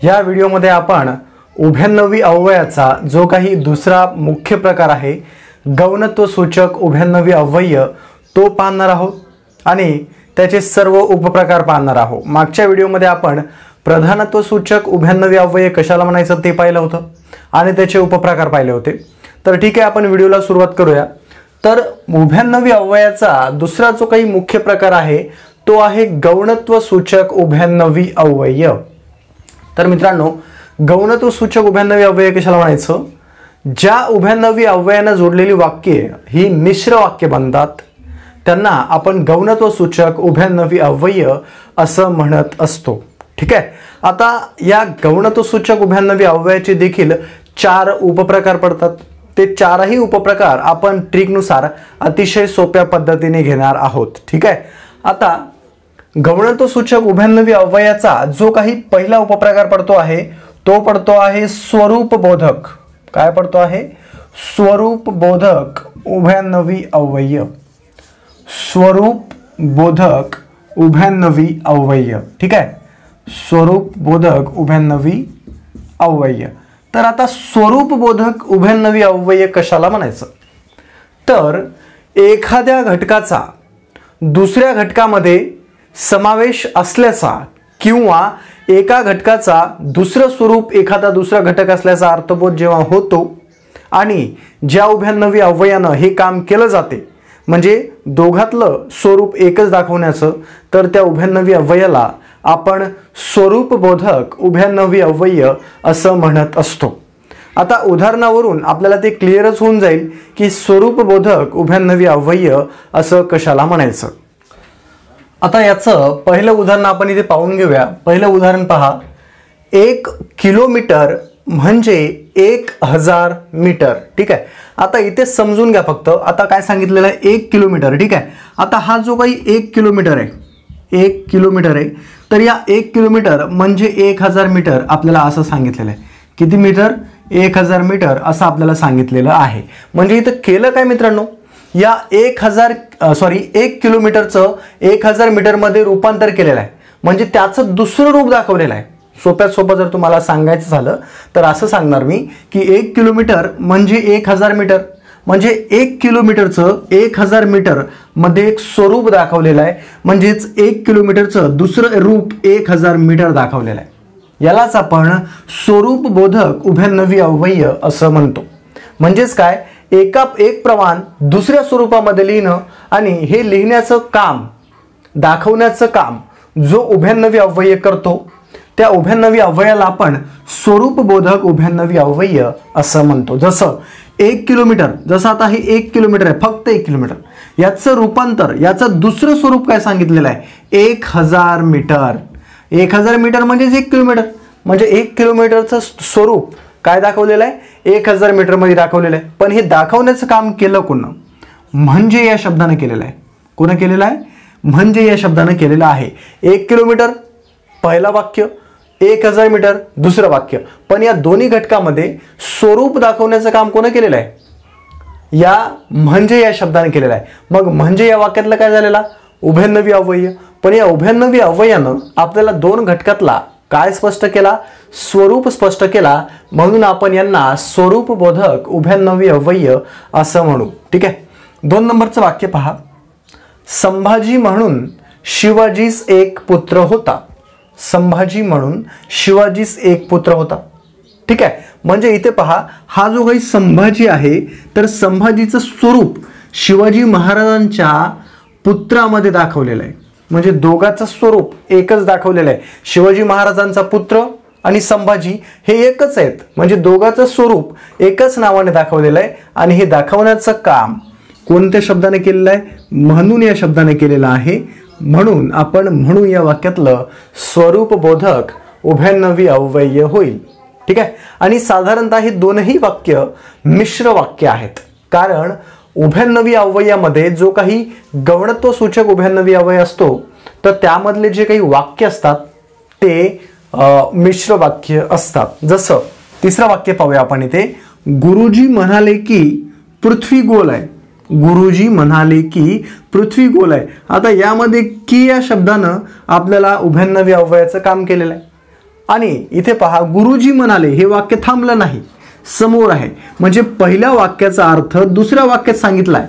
या व्हिडिओमध्ये आपण उभयनवी अव्ययाचा जो काही दुसरा मुख्य प्रकार आहे गौणत्व सूचक उभयनवी अव्यय तो पाहणार आहोत आणि त्याचे सर्व उपप्रकार पाहणार आहोत। मागच्या व्हिडिओमध्ये आपण प्रधानत्व सूचक उभयनवी अव्यय कशाला म्हणायचं ते पाहिलं होतं आणि त्याचे उपप्रकार पाहिले होते। तर ठीक आहे, आपण व्हिडिओला सुरुवात करूया। तर उभयनवी अव्ययाचा दुसरा जो काही मुख्य प्रकार आहे तो आहे गौणत्व सूचक उभयनवी अव्यय। तर मित्रांनो, गौणत्व सूचक उभयनवी अव्यय कशाला म्हणायचं? ज्या उभयनवी अव्ययाने जोडलेली वाक्ये ही मिश्र वाक्य बनतात त्यांना आपण गौणत्व सूचक उभयनवी अव्यय असं म्हणत असतो। ठीक आहे, आता या गौणत्व सूचक उभयनवी अव्ययाचे देखील 4 उपप्रकार पडतात। ते 4ही उपप्रकार आपण ट्रिकनुसार अतिशय सोप्या पद्धतीने घेणार आहोत। ठीक आहे, आता गौणत्व सूचक उभयनवी अव्ययाचा जो काही पहिला उपप्रकार पडतो आहे तो पडतो आहे स्वरूप बोधक। काय पडतो आहे? स्वरूप बोधक उभयनवी अव्यय। स्वरूप बोधक उभयनवी अव्यय। ठीक आहे, स्वरूप बोधक उभयनवी अव्यय। तर आता स्वरूप बोधक उभयनवी अव्यय कशाला म्हणायचं? तर एखाद्या घटकाचा दुसऱ्या घटकामध्ये समावेश असल्याचा किंवा एका घटकाचा दुसरं स्वरूप एखादा दुसरा घटक असल्याचा अर्थबोध जेव्हा होतो आणि ज्या उभयनवी अव्ययानं हे काम केलं जाते म्हणजे दोघातलं स्वरूप एकच दाखवण्याचं, तर त्या उभयनवी अव्ययाला आपण स्वरूप बोधक उभयनवी अव्यय असं म्हणत असतो। आता उदाहरणावरून आपल्याला ते क्लिअरच होऊन जाईल की स्वरूप बोधक उभयनवी अव्यय असं कशाला म्हणायचं। आता याचं पहिलं उदाहरण आपण इथे पाहून घेऊया। पहिलं उदाहरण पहा, 1 किलोमीटर म्हणजे 1000 मीटर। ठीक आहे, आता इथे समजून घ्या फक्त। आता काय सांगितलेलं आहे? 1 किलोमीटर। ठीक आहे, आता हा जो काही 1 किलोमीटर आहे, 1 किलोमीटर आहे, तर या 1 किलोमीटर म्हणजे 1000 मीटर आपल्याला असं सांगितलेलं आहे। किती मीटर? 1000 मीटर असं आपल्याला सांगितलेलं आहे। म्हणजे इथं केलं काय मित्रांनो? या 1 किलोमीटरचं 1000 मीटरमध्ये रूपांतर केलेलं आहे, म्हणजे त्याचं दुसरं रूप दाखवलेलं आहे। सोप्यात सोपं जर तुम्हाला सांगायचं झालं तर असं सांगणार मी की 1 किलोमीटर म्हणजे 1000 मीटर, म्हणजे 1 किलोमीटरचं 1000 मीटर मध्ये एक स्वरूप दाखवलेलं आहे, म्हणजेच 1 किलोमीटरचं दुसरं रूप 1000 मीटर दाखवलेलं आहे। यालाच आपण स्वरूप बोधक उभयनवी अव्यय असं म्हणतो। म्हणजेच काय? एक प्रमाण दुसऱ्या स्वरूपामध्ये लिहिणं आणि हे लिहिण्याचं काम, दाखवण्याचं काम जो उभयनवी अव्यय करतो त्या उभयनवी अव्ययाला आपण स्वरूप बोधक उभयनवी अव्यय असं म्हणतो। जसं 1 किलोमीटर, जसं आता हे 1 किलोमीटर आहे, फक्त 1 किलोमीटर, याचं रूपांतर, याचं दुसरं स्वरूप काय सांगितलेलं आहे? 1000 मीटर। 1000 मीटर म्हणजेच 1 किलोमीटर, म्हणजे 1 किलोमीटरचं स्वरूप काय दाखवलेलं आहे? 1000 मीटर मध्ये दाखवलेलं आहे। पण हे दाखवण्याचं काम केलं कोण? म्हणजे या शब्दाने केलेलं आहे। कोण केलेलं आहे? म्हणजे या शब्दाने केलेलं आहे। 1 किलोमीटर पहिला वाक्य, 1000 मीटर दुसरं वाक्य, पण या दोन्ही घटकामध्ये स्वरूप दाखवण्याचं काम कोण केलेलं आहे? या म्हणजे या शब्दाने केलेलं आहे। मग म्हणजे या वाक्यातलं काय झालेला? उभयनवी अव्यय। पण या उभयनवी अव्ययानं आपल्याला 2 घटकातला काय स्पष्ट केला? स्वरूप स्पष्ट केला, म्हणून आपण यांना स्वरूप बोधक उभयनवी अव्यय असं म्हणू। ठीक आहे, 2 नंबरचं वाक्य पहा, संभाजी म्हणून शिवाजीस एक पुत्र होता। संभाजी म्हणून शिवाजीस एक पुत्र होता। ठीक आहे, म्हणजे इथे पहा, हा जो काही संभाजी आहे तर संभाजीचं स्वरूप शिवाजी महाराजांच्या पुत्रामध्ये दाखवलेलं आहे, म्हणजे दोघांचं स्वरूप एकच दाखवलेलं आहे। शिवाजी महाराजांचा पुत्र आणि संभाजी हे एकच आहेत, म्हणजे दोघांचं स्वरूप एकच नावाने दाखवलेलं आहे आणि हे दाखवण्याचं काम कोणत्या शब्दाने केलेलं आहे? म्हणून या शब्दाने केलेलं आहे, म्हणून आपण म्हणू या वाक्यातलं स्वरूप बोधक उभयनवी अव्यय होईल। ठीक आहे, आणि साधारणतः हे दोनही वाक्य मिश्र वाक्य आहेत, कारण उभयनवी अव्ययामध्ये जो काही गौणत्व सूचक उभयनवी अव्यय असतो तर त्यामधले जे काही वाक्य असतात ते मिश्र वाक्य असतात। जसं तिसरं वाक्य पाहूया आपण इथे, गुरुजी म्हणाले की पृथ्वी गोल आहे। गुरुजी म्हणाले की पृथ्वी गोल आहे। आता यामध्ये की या शब्दानं आपल्याला उभयनवी अव्ययाचं काम केलेलं आहे। आणि इथे पहा गुरुजी म्हणाले हे वाक्य थांबलं नाही, समोर आहे. म्हणजे पहिल्या वाक्याचा अर्थ दुसऱ्या वाक्यात सांगितलाय.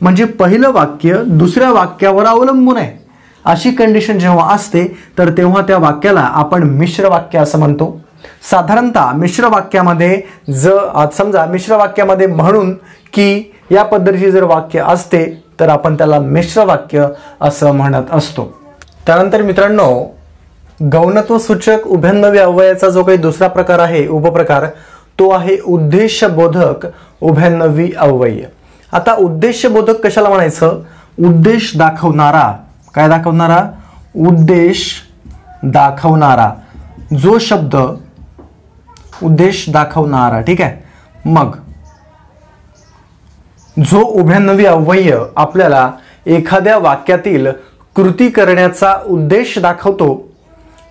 म्हणजे पहिलं वाक्य दुसऱ्या वाक्यावर अवलंबून आहे. अशी कंडिशन जेव्हा असते तर तेव्हा त्या वाक्याला आपण मिश्र वाक्य असं म्हणतो. साधारणतः मिश्र वाक्यामध्ये समजा मिश्र वाक्यामध्ये म्हणून की या पद्धतीचे जर वाक्य असते तर आपण त्याला मिश्र वाक्य असं म्हणत असतो. त्यानंतर मित्रांनो, गौणत्व सूचक उभयन्नवी अव्ययाचा जो काही दुसरा प्रकार आहे, उपप्रकार, तो आहे उद्देशबोधक उभयन्नवी अव्यय. आता उद्देशबोधक कशाला म्हणायचं? उद्देश दाखवणारा. काय दाखवणारा? उद्देश दाखवणारा. जो शब्द उद्देश दाखवणारा, ठीक आहे. मग जो उभयन्नवी अव्यय आपल्याला एखाद्या वाक्यातील कृती करण्याचा उद्देश दाखवतो,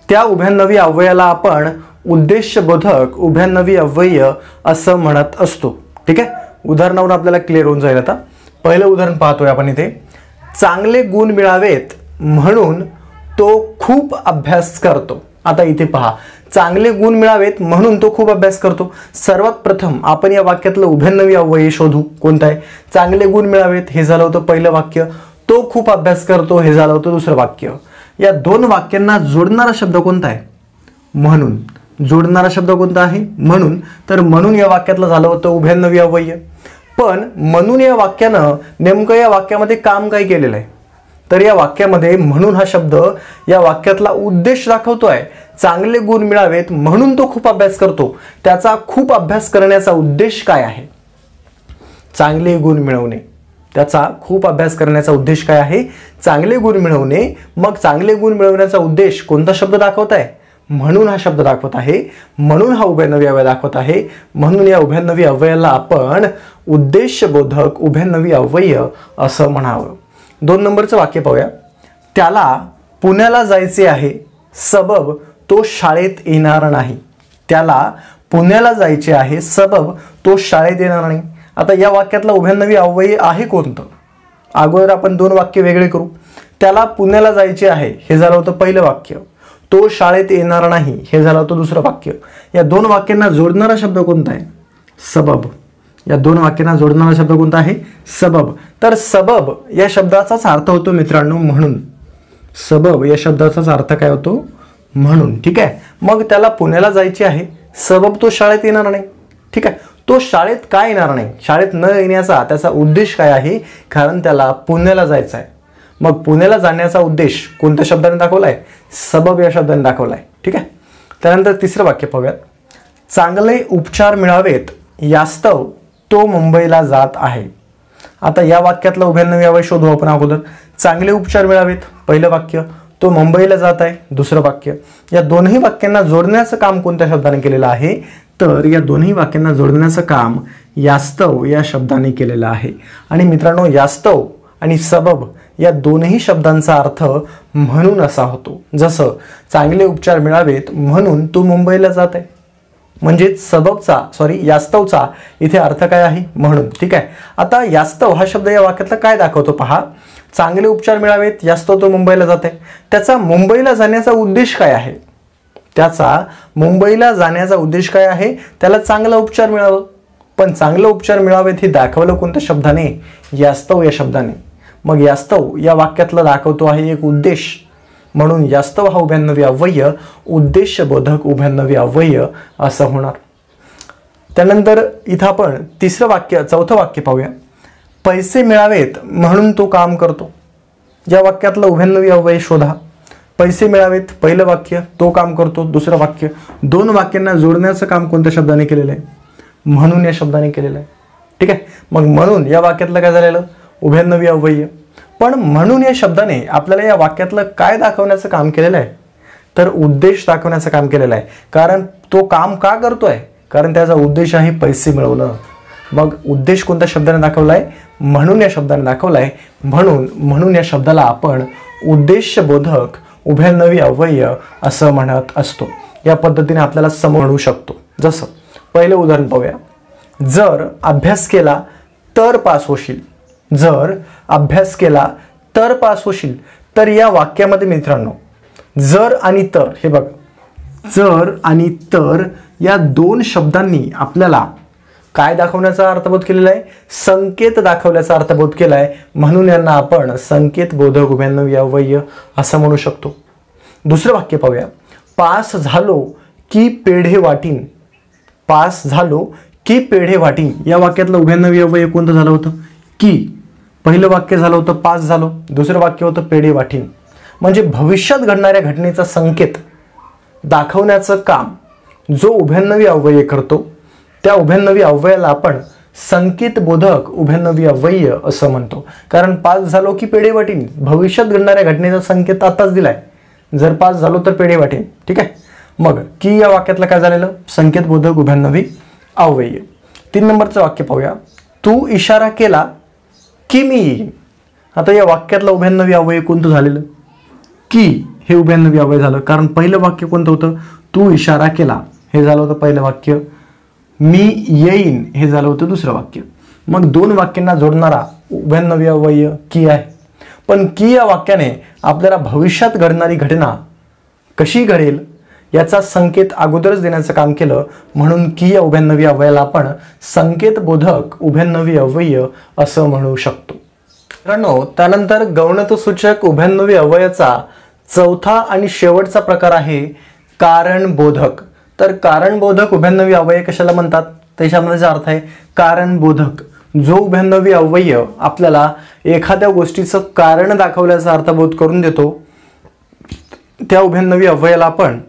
त्या उभयन्नवी अव्ययाला आपण उद्देशबोधक उभयन्नवी अव्यय असं म्हणत असतो. ठीक आहे. उदाहरणावरून आपल्याला क्लिअर होऊन जाईल. आता पहिलं उदाहरण पाहतोय आपण इथे. चांगले गुण मिळावेत म्हणून तो खूप अभ्यास करतो. आता इथे पहा, चांगले गुण मिळावेत म्हणून तो खूप अभ्यास करतो. सर्वात प्रथम आपण या वाक्यातलं उभयन्नवी अव्यय शोधू. कोणतं आहे? चांगले गुण मिळावेत हे झालं होतं पहिलं वाक्य. तो खूप अभ्यास करतो हे झालं होतं दुसरं वाक्य. या दोन वाक्यांना जोडणारा शब्द कोणता आहे? म्हणून. जोडणारा शब्द कोणता आहे? म्हणून. तर म्हणून या वाक्यातलं झालं होतं उभयन्नवी अव्यय. पण म्हणून या वाक्यानं नेमकं या वाक्यामध्ये काम काय केलेलं आहे? तर या वाक्यामध्ये म्हणून हा शब्द या वाक्यातला उद्देश दाखवतोय. चांगले गुण मिळावेत म्हणून तो खूप अभ्यास करतो. त्याचा खूप अभ्यास करण्याचा उद्देश काय आहे? चांगले गुण मिळवणे. त्याचा खूप अभ्यास करण्याचा उद्देश काय आहे? चांगले गुण मिळवणे. मग चांगले गुण मिळवण्याचा उद्देश कोणता शब्द दाखवत आहे? म्हणून हा शब्द दाखवत आहे. म्हणून हा उभयन्नवी अव्यय दाखवत आहे. म्हणून या उभयन्नवी अव्ययाला आपण उद्देशबोधक उभयन्नवी अव्यय असं म्हणावं. 2 नंबरचं वाक्य पाहूया. त्याला पुण्याला जायचे आहे, सबब तो शाळेत येणार नाही. त्याला पुण्याला जायचे आहे, सबब तो शाळेत येणार नाही. आता या वाक्यातला उभयन्नवी अव्यय आहे कोणतं? अगोदर आपण 2 वाक्य वेगळे करू. त्याला पुण्याला जायचे आहे हे झालं होतं पहिलं वाक्य. तो शाळेत येणार नाही हे झालं होतं दुसरं वाक्य. या 2 वाक्यांना जोडणारा शब्द कोणता आहे? सबब. या 2 वाक्यांना जोडणारा शब्द कोणता आहे? सबब. तर सबब या शब्दाचाच अर्थ होतो मित्रांनो म्हणून. सबब या शब्दाचाच अर्थ काय होतो? म्हणून. ठीक आहे. मग त्याला पुण्याला जायचे आहे, सबब तो शाळेत येणार नाही. ठीक आहे. तो शाळेत काय येणार नाही? शाळेत न येण्याचा त्याचा उद्देश काय आहे? कारण त्याला पुण्याला जायचं आहे. मग पुण्याला जाण्याचा उद्देश कोणत्या शब्दाने दाखवलाय? सबब या शब्दाने दाखवलाय. ठीक आहे. त्यानंतर तिसरं वाक्य पाहूयात. चांगले उपचार मिळावेत यास्तव तो मुंबईला जात आहे. आता या वाक्यातलं उभयन्नवी अव्यय शोधू आपण अगोदर. चांगले उपचार मिळावेत पहिलं वाक्य, तो मुंबईला जात आहे दुसरं वाक्य. या दोन्ही वाक्यांना जोडण्याचं काम कोणत्या शब्दाने केलेलं आहे? तर या दोन्ही वाक्यांना जोडण्याचं काम यास्तव या शब्दाने केलेलं आहे. आणि मित्रांनो, यास्तव आणि सबब या दोन्ही शब्दांचा अर्थ म्हणून असा होतो. जसं चांगले उपचार मिळावेत म्हणून तो मुंबईला जात आहे. म्हणजे यास्तवचा इथे अर्थ काय आहे? म्हणून. ठीक आहे. आता यास्तव हा शब्द या वाक्यातला काय दाखवतो पहा. चांगले उपचार मिळावेत यास्तव तो मुंबईला जाते. त्याचा मुंबईला जाण्याचा उद्देश काय आहे? त्याचा मुंबईला जाण्याचा उद्देश काय आहे? त्याला चांगला उपचार मिळावं. पण चांगलं उपचार मिळावेत हे दाखवलं कोणत्या शब्दाने? यास्तव या शब्दाने. मग यास्तव या वाक्यातला दाखवतो आहे एक उद्देश. म्हणून यास्तव हा उभयन्नवी अव्यय उद्देशबोधक उभयन्नवी अव्यय असं होणार. त्यानंतर इथं आपण चौथं वाक्य पाहूया. पैसे मिळावेत म्हणून तो काम करतो. या वाक्यातलं उभयन्नवी अव्यय शोधा. पैसे मिळावेत पहिलं वाक्य, तो काम करतो दुसरं वाक्य. 2 वाक्यांना जोडण्याचं काम कोणत्या शब्दाने केलेलं आहे? म्हणून या शब्दाने केलेलं आहे. ठीक आहे. मग म्हणून या वाक्यातलं काय झालेलं? उभयन्नवी अव्यय. पण म्हणून या शब्दाने आपल्याला या वाक्यातलं काय दाखवण्याचं काम केलेलं आहे? तर उद्देश दाखवण्याचं काम केलेलं आहे. कारण तो काम का करतोय? कारण त्याचा उद्देश आहे पैसे मिळवणं. मग उद्देश कोणत्या शब्दाने दाखवलाय? म्हणून या शब्दाने दाखवलाय. म्हणून या शब्दाला आपण उद्देशबोधक उभयन्नवी अव्यय असं म्हणत असतो. या पद्धतीने आपल्याला समजू शकतो. जसं पहिलं उदाहरण पाहूया. जर अभ्यास केला तर पास होशील. जर अभ्यास केला तर पास होशील. तर या वाक्यामध्ये मित्रांनो जर आणि तर हे बघ, जर आणि तर या दोन शब्दांनी आपल्याला काय दाखवण्याचा अर्थबोध केलेला आहे? संकेत दाखवल्याचा अर्थबोध केला आहे. म्हणून यांना आपण संकेत बोधक उभयनवी अव्यय असं म्हणू शकतो. दुसरं वाक्य पाहूया. पास झालो की पेढे वाटीन. पास झालो की पेढे वाटीन या वाक्यातलं उभयनवी अव्यय कोणतं झालं होतं? की. पहिलं वाक्य झालं होतं पास झालो, दुसरं वाक्य होतं पेढे वाटीन. म्हणजे भविष्यात घडणाऱ्या घटनेचा संकेत दाखवण्याचं काम जो उभयनवी अव्यय करतो त्या उभयनवी अव्ययाला आपण संकेत बोधक उभयनवी अव्यय असं म्हणतो. कारण पास झालो की पेढे वाटीन भविष्यात घडणाऱ्या घटनेचा संकेत आताच दिलाय. जर पास झालो तर पेढे वाटीन. ठीक आहे. मग की या वाक्यातलं काय झालेलं? संकेत बोधक उभयनवी अव्यय. 3 नंबरचं वाक्य पाहूया. तू इशारा केला की मी येईन. आता या वाक्यातलं उभयनवी अव्यय कोणतं झालेलं? की हे उभयनवी अव्यय झालं. कारण पहिलं वाक्य कोणतं होतं? तू इशारा केला हे झालं होतं पहिलं वाक्य. मी येईन हे झालं होतं दुसरं वाक्य. मग दोन वाक्यांना जोडणारा उभयनवी अव्यय की आहे. पण की या वाक्याने आपल्याला भविष्यात घडणारी घटना कशी घडेल याचा संकेत अगोदरच देण्याचं काम केलं. म्हणून की या उभयनवी अव्ययाला आपण संकेत बोधक उभयनवी अव्यय असं म्हणू शकतो. मित्रांनो, त्यानंतर गौणत्वसूचक उभयनवी अव्ययाचा चौथा आणि शेवटचा प्रकार आहे कारणबोधक. तर कारणबोधक उभयनवी अव्यय कशाला म्हणतात? त्याच्यामध्ये अर्थ आहे कारणबोधक. जो उभयनवी अव्यय आपल्याला एखाद्या गोष्टीचं कारण दाखवल्याचा अर्थबोध करून देतो त्या उभयनवी अव्ययाला आपण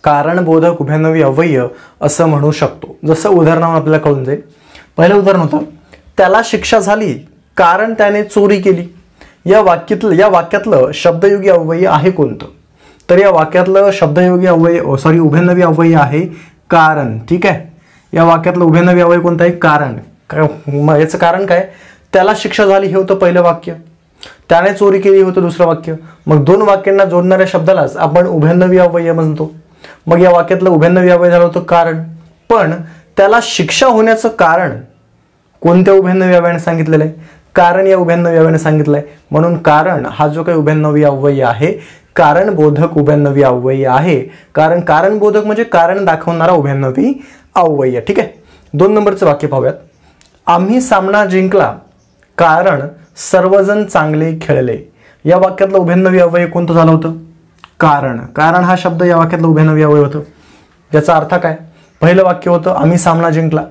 कारणबोधक उभयनवी अव्यय असं म्हणू शकतो. जसं उदाहरणावर आपल्याला कळून जाईल. पहिलं उदाहरण होतं त्याला शिक्षा झाली कारण त्याने चोरी केली. या वाक्यातलं शब्दयोगी अव्यय आहे कोणतं? तर या वाक्यातलं शब्दयोगी अव्यय उभयनवी अव्यय आहे कारण. ठीक आहे. या वाक्यातलं उभयनवी अव्यय कोणतं आहे? कारण. याचं कारण काय? त्याला शिक्षा झाली हे होतं पहिलं वाक्य, त्याने चोरी केली होतं दुसरं वाक्य. मग दोन वाक्यांना जोडणाऱ्या शब्दालाच आपण उभयनवी अव्यय म्हणतो. मग या वाक्यातलं उभयनवी अव्यय झालं होतं कारण. पण त्याला शिक्षा होण्याचं कारण कोणत्या उभयनवी अव्ययाने सांगितलेलं आहे? कारण या उभयनवी अव्ययाने सांगितलंय. म्हणून कारण हा जो काही उभयनवी अव्यय आहे कारणबोधक उभयनवी अव्यय आहे. कारण कारणबोधक म्हणजे कारण दाखवणारा उभयनवी अव्यय. ठीक आहे. 2 नंबरचं वाक्य पाहूयात. आम्ही सामना जिंकला कारण सर्वजण चांगले खेळले. या वाक्यातलं उभयनवी अव्यय कोणतं झालं होतं? कारण. कारण हा शब्द या वाक्यातलं उभयनवी अव्यय होतं. याचा अर्थ काय? पहिलं वाक्य होतं आम्ही सामना जिंकला,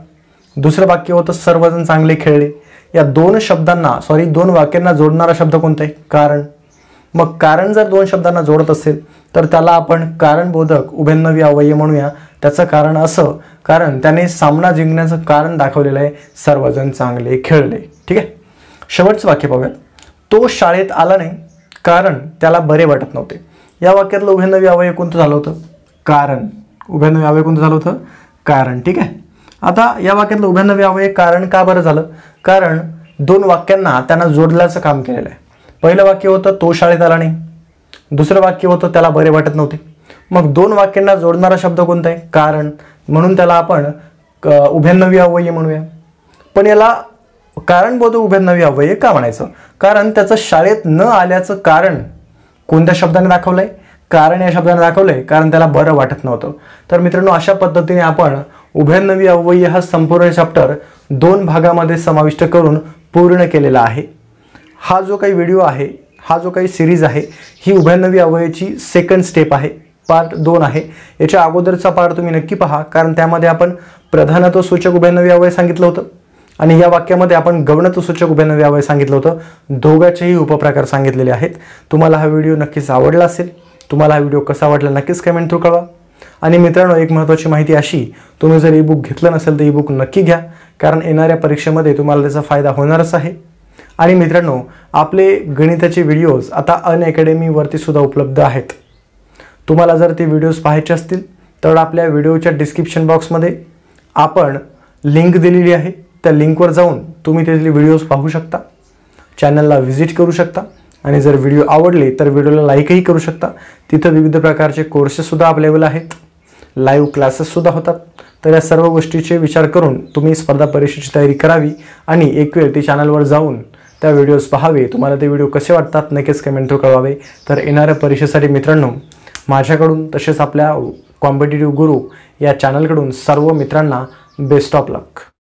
दुसरं वाक्य होतं सर्वजण चांगले खेळले. या दोन वाक्यांना जोडणारा शब्द कोणता आहे? कारण. मग कारण जर दोन शब्दांना जोडत असेल तर त्याला आपण कारणबोधक उभयनवी अव्यय म्हणूया. त्याचं कारण असं कारण त्याने सामना जिंकण्याचं कारण दाखवलेलं आहे सर्वजण चांगले खेळले. ठीक आहे. शेवटचं वाक्य पाहूयात. तो शाळेत आला नाही कारण त्याला बरे वाटत नव्हते. या वाक्यातलं उभयनवी अव्यय कोणतं झालं होतं? कारण. उभयनवी अव्यय कोणतं झालं होतं? कारण. ठीक आहे. आता या वाक्यातलं उभयनवी अव्यय कारण का बरं झालं? कारण दोन वाक्यांना त्यांना जोडल्याचं काम केलेलं आहे. पहिलं वाक्य होतं तो शाळेत आला नाही, दुसरं वाक्य होतं त्याला बरे वाटत नव्हते. मग दोन वाक्यांना जोडणारा शब्द कोणता आहे? कारण. म्हणून त्याला आपण उभयनवी अव्यय म्हणूया. पण याला कारणबोधक उभयनवी अव्यय का म्हणायचं? कारण त्याचं शाळेत न आल्याचं कारण कोणत्या शब्दाने दाखवलंय? कारण या शब्दाने दाखवलंय कारण त्याला बरं वाटत नव्हतं. तर मित्रांनो, अशा पद्धतीने आपण उभयनवी अव्यय हा संपूर्ण चॅप्टर 2 भागामध्ये समाविष्ट करून पूर्ण केलेला आहे. हा जो काही व्हिडिओ आहे, हा जो काही सिरीज आहे, ही उभयनवी अव्ययाची सेकंड स्टेप आहे, पार्ट 2 आहे. याच्या अगोदरचा पार्ट तुम्ही नक्की पहा, कारण त्यामध्ये आपण प्रधानत्वसूचक उभयनवी अव्यय सांगितलं होतं आणि या वाक्यामध्ये आपण गौणत्वसूचक उभयनवी अव्यय सांगितलं होतं. दोघांचेही उपप्रकार सांगितलेले आहेत. तुम्हाला हा व्हिडिओ नक्कीच आवडला असेल. तुम्हाला हा व्हिडिओ कसा वाटला नक्कीच कमेंट थ्रू कळवा. आणि मित्रांनो, एक महत्त्वाची माहिती अशी, तुम्ही जर ई-बुक घेतलं नसेल तर ई-बुक नक्की घ्या, कारण येणाऱ्या परीक्षेमध्ये तुम्हाला त्याचा फायदा होणारच आहे. आणि मित्रांनो, आपले गणिताचे व्हिडिओज आता अनअकॅडमीवरती सुद्धा उपलब्ध आहेत. तुम्हाला जर ते व्हिडिओज पाहायचे असतील तर आपल्या व्हिडिओच्या डिस्क्रिप्शन बॉक्समध्ये आपण लिंक दिलेली आहे. त्या लिंकवर जाऊन तुम्ही त्यातले व्हिडिओज पाहू शकता, चॅनलला व्हिजिट करू शकता आणि जर व्हिडिओ आवडले तर व्हिडिओला लाईकही करू शकता. तिथं विविध प्रकारचे कोर्सेससुद्धा अवेलेबल आहेत, लाईव्ह क्लासेससुद्धा होतात. तर या सर्व गोष्टीचे विचार करून तुम्ही स्पर्धा परीक्षेची तयारी करावी आणि एक वेळ ते चॅनलवर जाऊन त्या व्हिडिओज पाहावे. तुम्हाला ते व्हिडिओ कसे वाटतात नक्कीच कमेंट थ्रू कळवावे. तर येणाऱ्या परीक्षेसाठी मित्रांनो, माझ्याकडून तसेच आपल्या कॉम्पिटिटिव्ह गुरु या चॅनलकडून सर्व मित्रांना बेस्ट ऑफ लक.